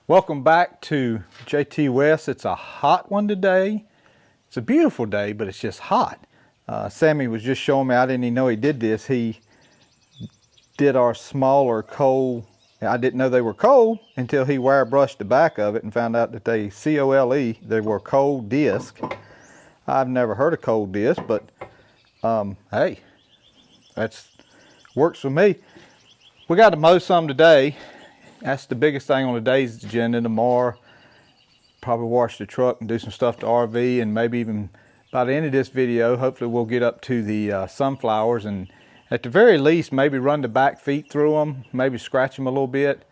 Welcome back to Jtwes. It's a hot one today. It's a beautiful day, but it's just hot. Sammy was just showing me, I didn't even know he did this. He did our smaller coal. I didn't know they were coal until he wire brushed the back of it and found out that they C-O-L-E, they were coal disc. I've never heard of coal disc, but hey, that's works for me. We got to mow some today. That's the biggest thing on today's agenda. Tomorrow, probably wash the truck and do some stuff to RV, and maybe even by the end of this video, hopefully we'll get up to the sunflowers, and at the very least, maybe run the back feet through them, maybe scratch them a little bit.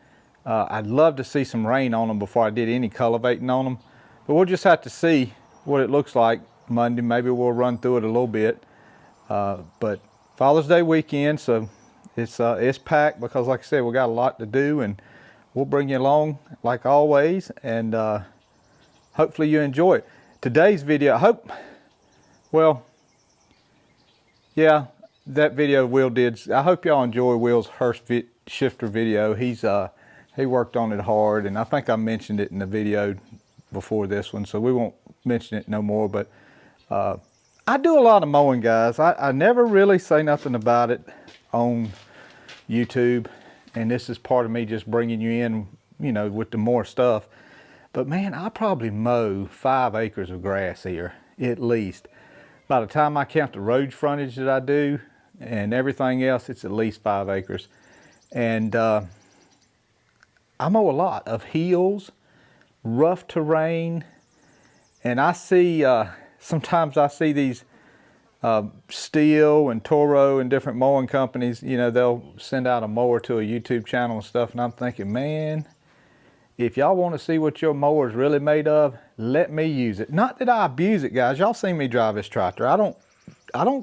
I'd love to see some rain on them before I did any cultivating on them, but we'll just have to see what it looks like Monday. Maybe we'll run through it a little bit, but Father's Day weekend, so it's packed because, like I said, we got a lot to do, and we'll bring you along like always, and hopefully you enjoy it. Today's video, yeah, that video Will did. I hope y'all enjoy Will's Hurst shifter video. He worked on it hard, and I think I mentioned it in the video before this one, so we won't mention it no more. But I do a lot of mowing, guys. I never really say nothing about it on YouTube, and this is part of me just bringing you in, you know, with the more stuff. But man, I probably mow 5 acres of grass here, at least. By the time I count the road frontage that I do and everything else, it's at least 5 acres. And I mow a lot of hills, rough terrain, and I see, sometimes I see these Steele and Toro and different mowing companies, you know, they'll send out a mower to a YouTube channel and stuff, and I'm thinking, man, if y'all want to see what your mower is really made of, let me use it. Not that I abuse it, guys. Y'all seen me drive this tractor. I don't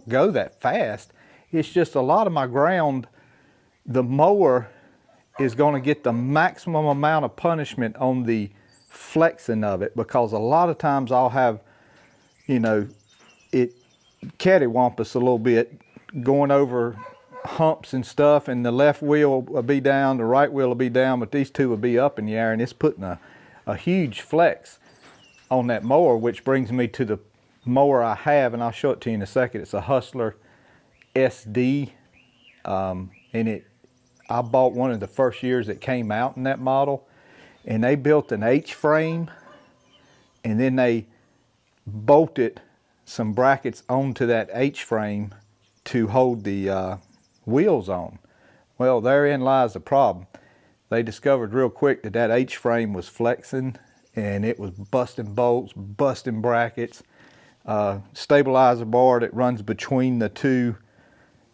go that fast. It's just a lot of my ground, the mower is going to get the maximum amount of punishment on the flexing of it, because a lot of times I'll have, you know, it cattywampus a little bit, going over humps and stuff, and the left wheel will be down, the right wheel will be down, but these two will be up in the air, and it's putting a huge flex on that mower, which brings me to the mower I have, and I'll show it to you in a second. It's a Hustler SD, and I bought one of the first years it came out in that model, and they built an H-frame, and then they bolted some brackets onto that H-frame to hold the wheels on. Well, therein lies the problem. They discovered real quick that that H-frame was flexing, and it was busting bolts, busting brackets. Stabilizer bar that runs between the two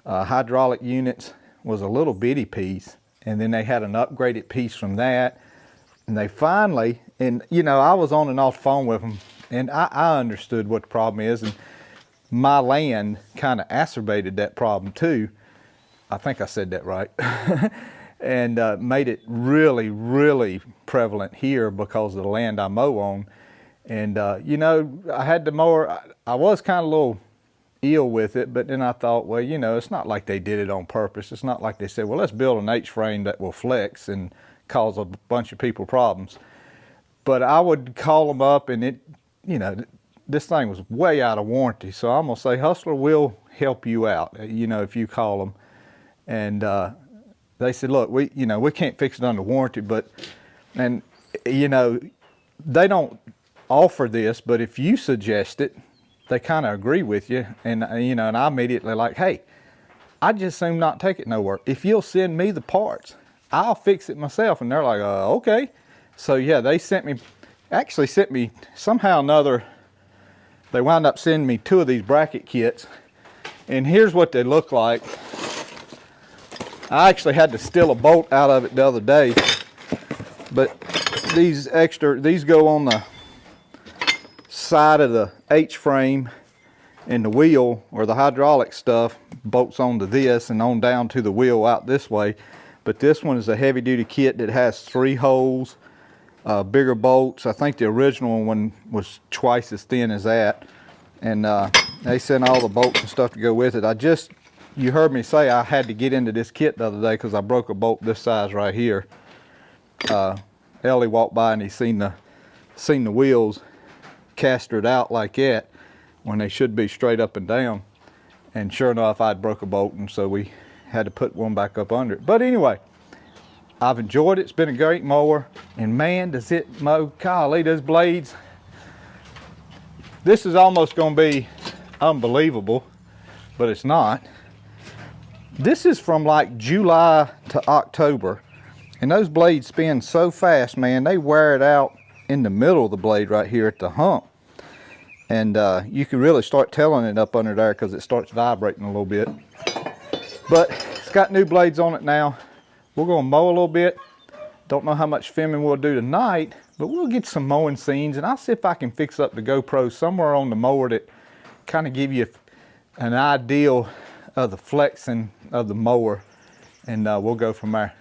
hydraulic units was a little bitty piece, and then they had an upgraded piece from that, and they finally, and you know, I was on and off the phone with them, and I understood what the problem is, and my land kind of exacerbated that problem too. I think I said that right. And made it really, really prevalent here because of the land I mow on. And you know, I had the mower, I was kind of a little ill with it, but then I thought, well, you know, it's not like they did it on purpose. It's not like they said, well, let's build an H-frame that will flex and cause a bunch of people problems. But I would call them up, and it, you know, this thing was way out of warranty. So I'm gonna say Hustler will help you out, you know, if you call them. And they said, look, we can't fix it under warranty, but, and you know, they don't offer this, but if you suggest it, they kind of agree with you. And you know, and I immediately like, hey, I just assume not take it nowhere. If you'll send me the parts, I'll fix it myself. And they're like, okay. So yeah, they actually sent me somehow or another, they wound up sending me 2 of these bracket kits, and here's what they look like. I actually had to steal a bolt out of it the other day, but these go on the side of the H-frame, And the wheel, or the hydraulic stuff, bolts onto this and on down to the wheel out this way. But this one is a heavy duty kit that has 3 holes, bigger bolts. I think the original one was twice as thin as that. And they sent all the bolts and stuff to go with it. You heard me say I had to get into this kit the other day because I broke a bolt this size right here. Ellie walked by and he seen the wheels castered out like that when they should be straight up and down. And sure enough, I'd broke a bolt, and so we had to put one back up under it. But anyway, I've enjoyed it. It's been a great mower, and man, does it mow. Golly, those blades. This is almost going to be unbelievable, but it's not. This is from like July to October, and those blades spin so fast, man. They wear it out in the middle of the blade right here at the hump. And you can really start telling it up under there because it starts vibrating a little bit. But it's got new blades on it now. We're going to mow a little bit. Don't know how much filming we'll do tonight, but we'll get some mowing scenes, and I'll see if I can fix up the GoPro somewhere on the mower that kind of give you an idea of the flexing of the mower, and we'll go from there.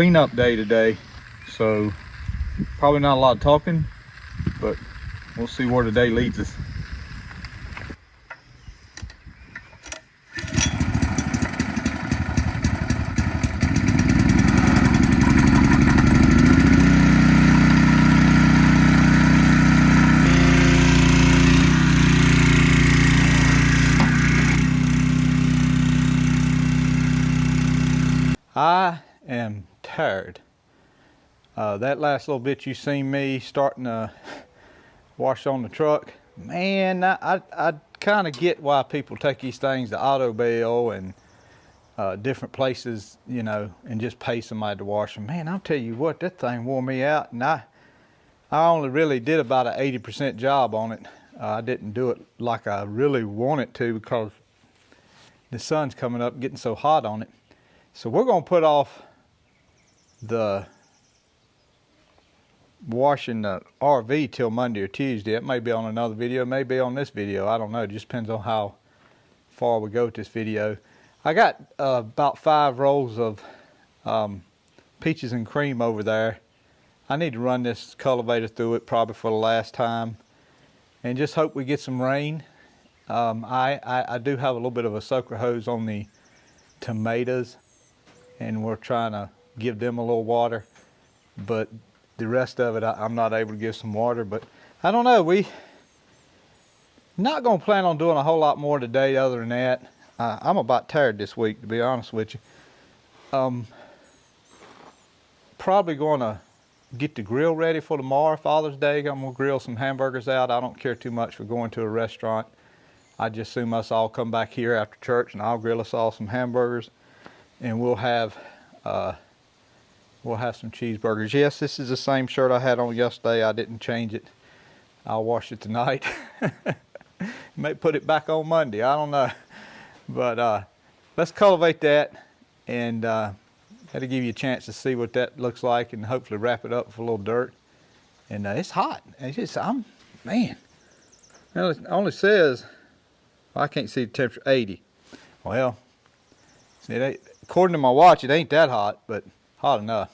cleanup day today, so probably not a lot of talking, but we'll see where the day leads us. I am tired. That last little bit you seen me starting to wash on the truck, man, I kind of get why people take these things to Avipel and different places, you know, and just pay somebody to wash them. Man, I'll tell you what, that thing wore me out, and I only really did about an 80% job on it. I didn't do it like I really wanted to because the sun's coming up, getting so hot on it. So we're going to put off the washing the RV till Monday or Tuesday. It may be on another video, maybe on this video. I don't know. It just depends on how far we go with this video. I got about 5 rolls of peaches and cream over there. I need to run this cultivator through it probably for the last time and just hope we get some rain. I do have a little bit of a soaker hose on the tomatoes, and we're trying to give them a little water, but the rest of it I'm not able to give some water. But I don't know, we not going to plan on doing a whole lot more today other than that. I'm about tired this week, to be honest with you. Probably going to get the grill ready for tomorrow, Father's Day. I'm going to grill some hamburgers out. I don't care too much for going to a restaurant. I just assume us all come back here after church and I'll grill us all some hamburgers, and we'll have some cheeseburgers. Yes, this is the same shirt I had on yesterday. I didn't change it. I'll wash it tonight. May put it back on Monday. I don't know. But let's cultivate that, and that'll give you a chance to see what that looks like, and hopefully wrap it up with a little dirt. And it's hot. It's just, man. Well, it only says, well, I can't see the temperature, 80. Well, it ain't, according to my watch, it ain't that hot, but hot enough.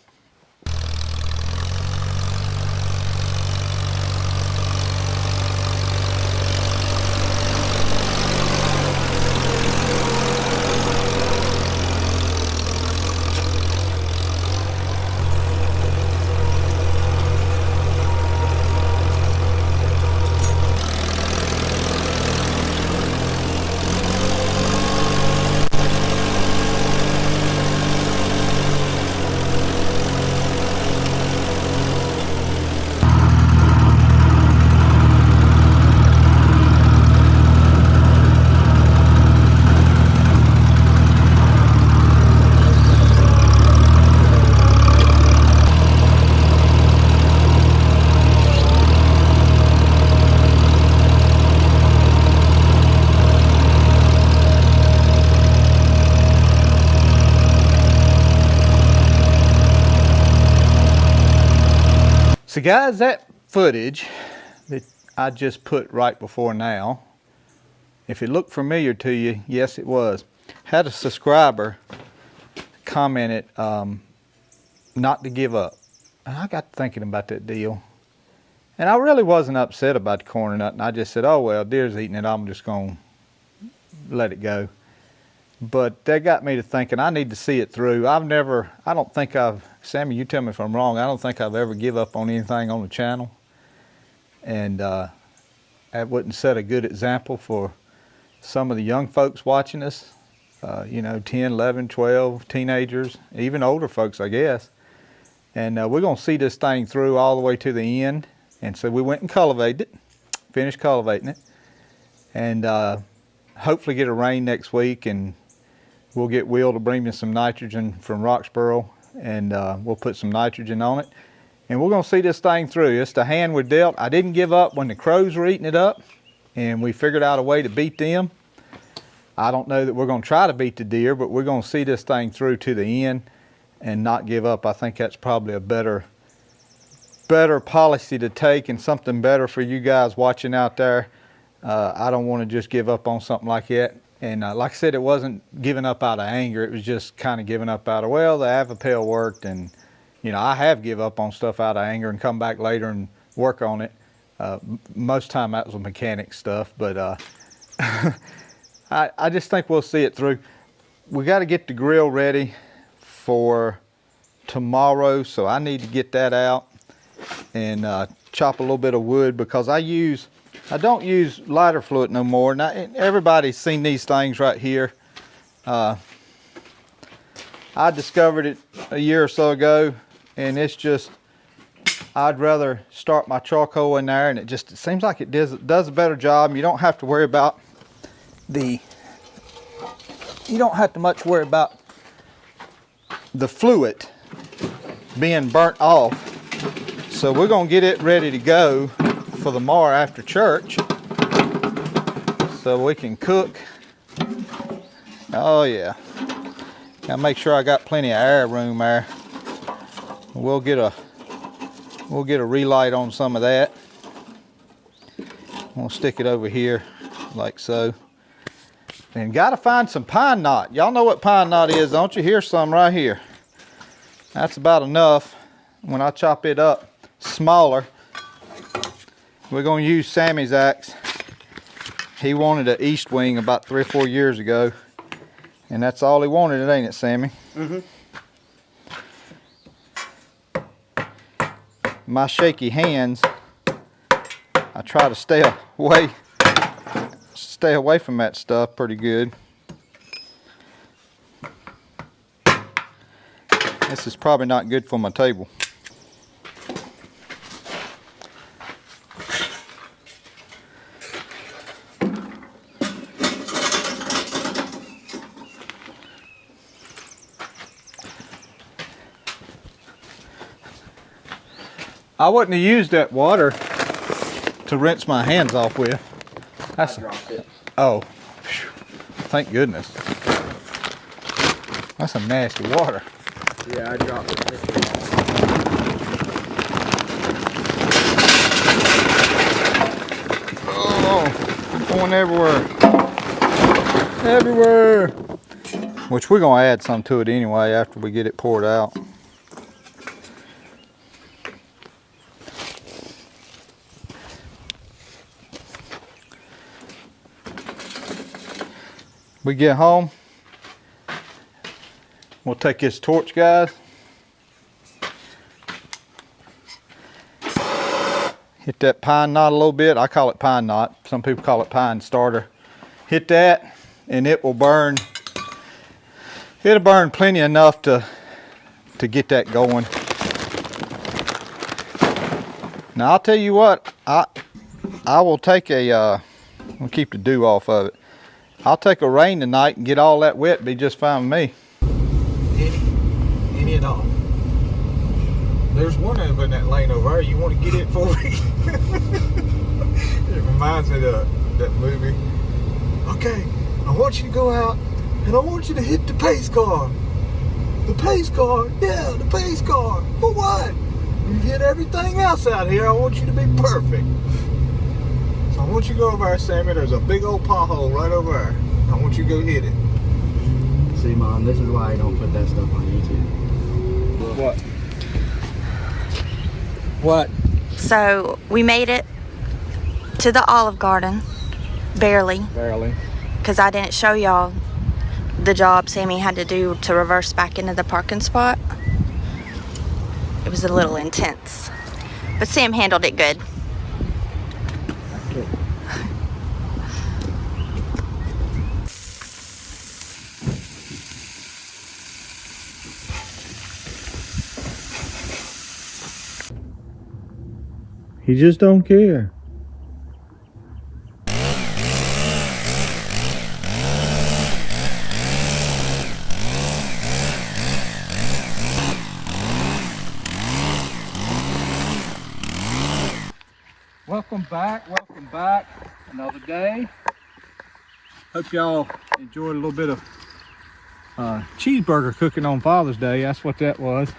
So guys, that footage that I just put right before now, if it looked familiar to you, yes it was. Had a subscriber commented not to give up. And I got thinking about that deal. And I really wasn't upset about the corn or nothing. I just said, oh well, deer's eating it, I'm just going to let it go. But that got me to thinking I need to see it through. I don't think Sammy, you tell me if I'm wrong, I don't think I've ever give up on anything on the channel. And that wouldn't set a good example for some of the young folks watching us. You know, 10, 11, 12, teenagers, even older folks, I guess. And we're going to see this thing through all the way to the end. And so we went and cultivated it, finished cultivating it. And hopefully get a rain next week, and we'll get Will to bring me some nitrogen from Roxborough, and we'll put some nitrogen on it. And we're going to see this thing through. It's the hand we're dealt. I didn't give up when the crows were eating it up, and we figured out a way to beat them. I don't know that we're going to try to beat the deer, but we're going to see this thing through to the end and not give up. I think that's probably a better policy to take, and something better for you guys watching out there. I don't want to just give up on something like that. And like I said, it wasn't giving up out of anger. It was just kind of giving up out of, well, the Avipel worked, and you know, I have give up on stuff out of anger and come back later and work on it. Most time that was mechanic stuff, but I just think we'll see it through. We got to get the grill ready for tomorrow, so I need to get that out and chop a little bit of wood, because I don't use lighter fluid no more. Now, everybody's seen these things right here. I discovered it a year or so ago, and it's just, I'd rather start my charcoal in there, and it seems like it does a better job. You don't have to worry about the fluid being burnt off. So we're gonna get it ready to go for tomorrow after church, so we can cook. Oh yeah, gotta make sure I got plenty of air room there. We'll get a relight on some of that. We'll stick it over here like so. And gotta find some pine knot. Y'all know what pine knot is, don't you? Here's some right here. That's about enough. When I chop it up smaller, we're gonna use Sammy's axe. He wanted an east wing about 3 or 4 years ago, and that's all he wanted, ain't it, Sammy? Mm-hmm. My shaky hands, I try to stay away from that stuff pretty good. This is probably not good for my table. I wouldn't have used that water to rinse my hands off with. I dropped it. Oh, thank goodness. That's some nasty water. Yeah, I dropped it. Oh, it's going everywhere. Everywhere. Which we're gonna add some to it anyway after we get it poured out. We get home, we'll take this torch, guys, hit that pine knot a little bit. I call it pine knot, some people call it pine starter. Hit that and it will burn. It'll burn plenty enough to get that going. Now I'll tell you what, I will take I'll keep the dew off of it. I'll take a rain tonight and get all that wet, be just fine with me. Any and all. There's one over in that lane over there. You want to get it for me? It reminds me of that movie. Okay, I want you to go out and I want you to hit the pace car. The pace car? Yeah, the pace car. For what? You hit everything else out here. I want you to be perfect. I want you to go over there, Sammy. There's a big old pothole right over there. I want you to go hit it. See, Mom, this is why I don't put that stuff on YouTube. What? What? So we made it to the Olive Garden. Barely. Barely. Because I didn't show y'all the job Sammy had to do to reverse back into the parking spot. It was a little intense. But Sam handled it good. He just don't care. Welcome back. Another day. Hope y'all enjoyed a little bit of cheeseburger cooking on Father's Day. That's what that was.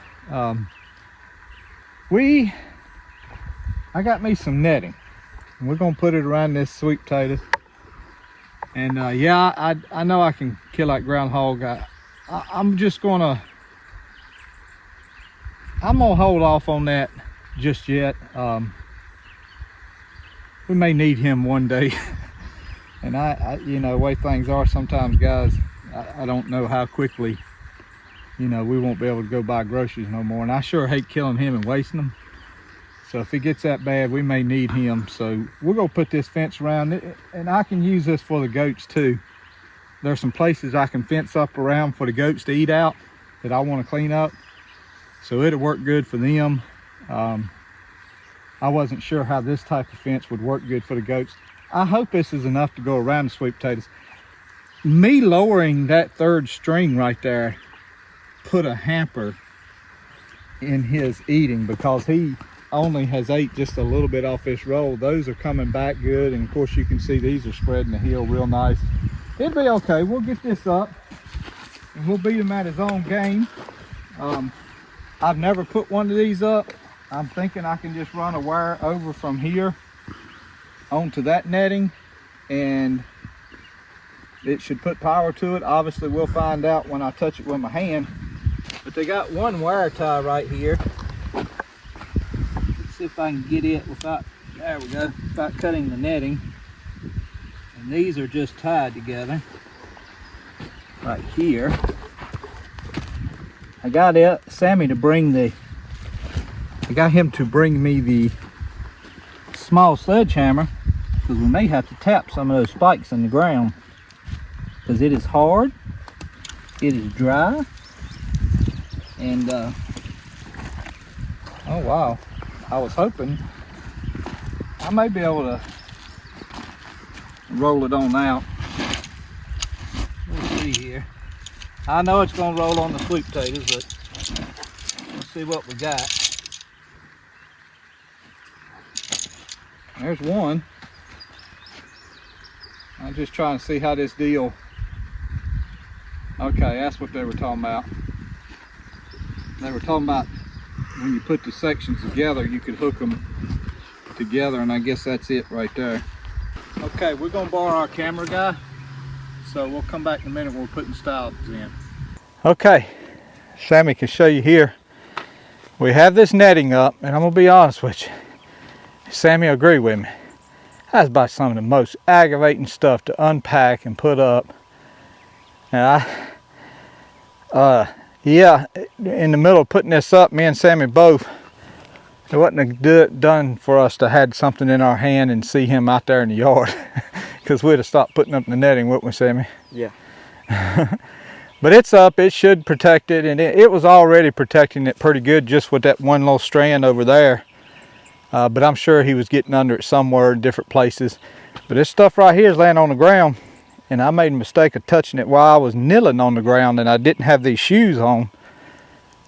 I got me some netting. And we're gonna put it around this sweet potato. And yeah, I know I can kill that groundhog. I'm just gonna I'm gonna hold off on that just yet. We may need him one day. And I you know, the way things are sometimes, guys, I don't know how quickly, you know, we won't be able to go buy groceries no more. And I sure hate killing him and wasting them. So if it gets that bad, we may need him. So we're gonna put this fence around it, and I can use this for the goats too. There's some places I can fence up around for the goats to eat out that I want to clean up. So it'll work good for them. I wasn't sure how this type of fence would work good for the goats. I hope this is enough to go around the sweet potatoes. Me lowering that third string right there put a hamper in his eating, because he only has ate just a little bit off this roll. Those are coming back good, and of course you can see these are spreading the hill real nice. It'll be okay. We'll get this up and we'll beat him at his own game. I've never put one of these up. I'm thinking I can just run a wire over from here onto that netting, and it should put power to it. Obviously we'll find out when I touch it with my hand. But they got one wire tie right here. Let's see if I can get it without, there we go, without cutting the netting. And these are just tied together right here. I got Sammy to bring I got him to bring me the small sledgehammer, because we may have to tap some of those spikes in the ground, because it is hard, it is dry, and oh wow, I was hoping I may be able to roll it on out. We'll see here. I know it's going to roll on the sweet potatoes, but let's see what we got. There's one. I'm just trying to see how this deal. Okay, that's what they were talking about. They were talking about when you put the sections together, you could hook them together, and I guess that's it right there. Okay, we're gonna borrow our camera guy, so we'll come back in a minute when we're putting stiles in. Okay, Sammy can show you here. We have this netting up, and I'm gonna be honest with you. Sammy will agree with me. That's about some of the most aggravating stuff to unpack and put up. And yeah, in the middle of putting this up, me and Sammy both, it wasn't done for us to had something in our hand and see him out there in the yard, because we'd have stopped putting up the netting, wouldn't we, Sammy? Yeah. But it's up, it should protect it, and it was already protecting it pretty good just with that one little strand over there. But I'm sure he was getting under it somewhere in different places. But this stuff right here is laying on the ground, and I made a mistake of touching it while I was kneeling on the ground, and I didn't have these shoes on.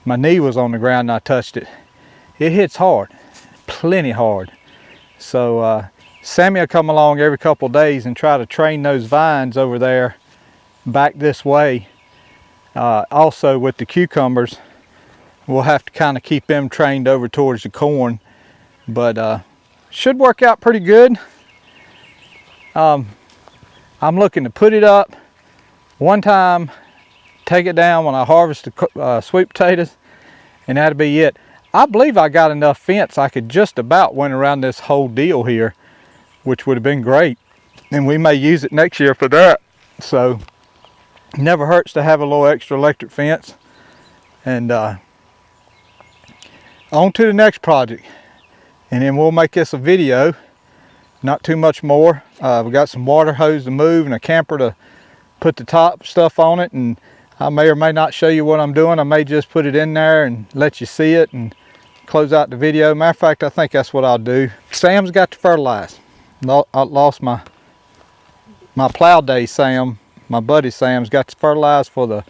My knee was on the ground and I touched it. It hits hard, plenty hard. So Sammy will come along every couple of days and try to train those vines over there back this way. Also with the cucumbers, we'll have to kind of keep them trained over towards the corn. But should work out pretty good. I'm looking to put it up one time, take it down when I harvest the sweet potatoes, and that'll be it. I believe I got enough fence I could just about went around this whole deal here, which would have been great, and we may use it next year for that. So never hurts to have a little extra electric fence. And on to the next project. And then we'll make this a video, not too much more. We got some water hose to move and a camper to put the top stuff on it, and I may or may not show you what I'm doing. I may just put it in there and let you see it and close out the video. Matter of fact, I think that's what I'll do. Sam's got to fertilize. I lost my plow day Sam, my buddy Sam's got to fertilize for the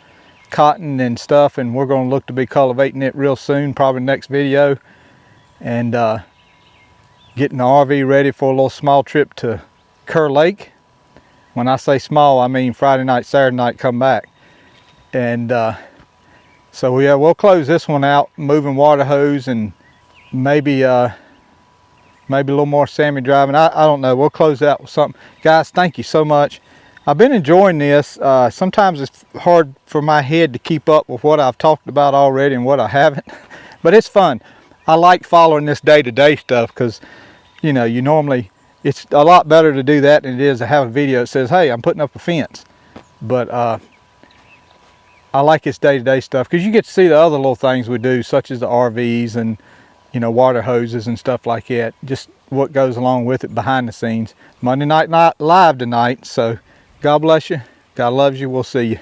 cotton and stuff, and we're going to look to be cultivating it real soon, probably next video. And getting the RV ready for a little small trip to Kerr Lake. When I say small, I mean Friday night, Saturday night, come back. And so yeah, we'll close this one out, moving water hose, and maybe a little more Sammy driving. I don't know. We'll close it out with something. Guys, thank you so much. I've been enjoying this. Sometimes it's hard for my head to keep up with what I've talked about already and what I haven't. But it's fun. I like following this day-to-day stuff because, you know, you normally, it's a lot better to do that than it is to have a video that says, hey, I'm putting up a fence. But I like this day-to-day stuff because you get to see the other little things we do, such as the RVs and, you know, water hoses and stuff like that. Just what goes along with it behind the scenes. Monday Night Live tonight, so God bless you. God loves you. We'll see you.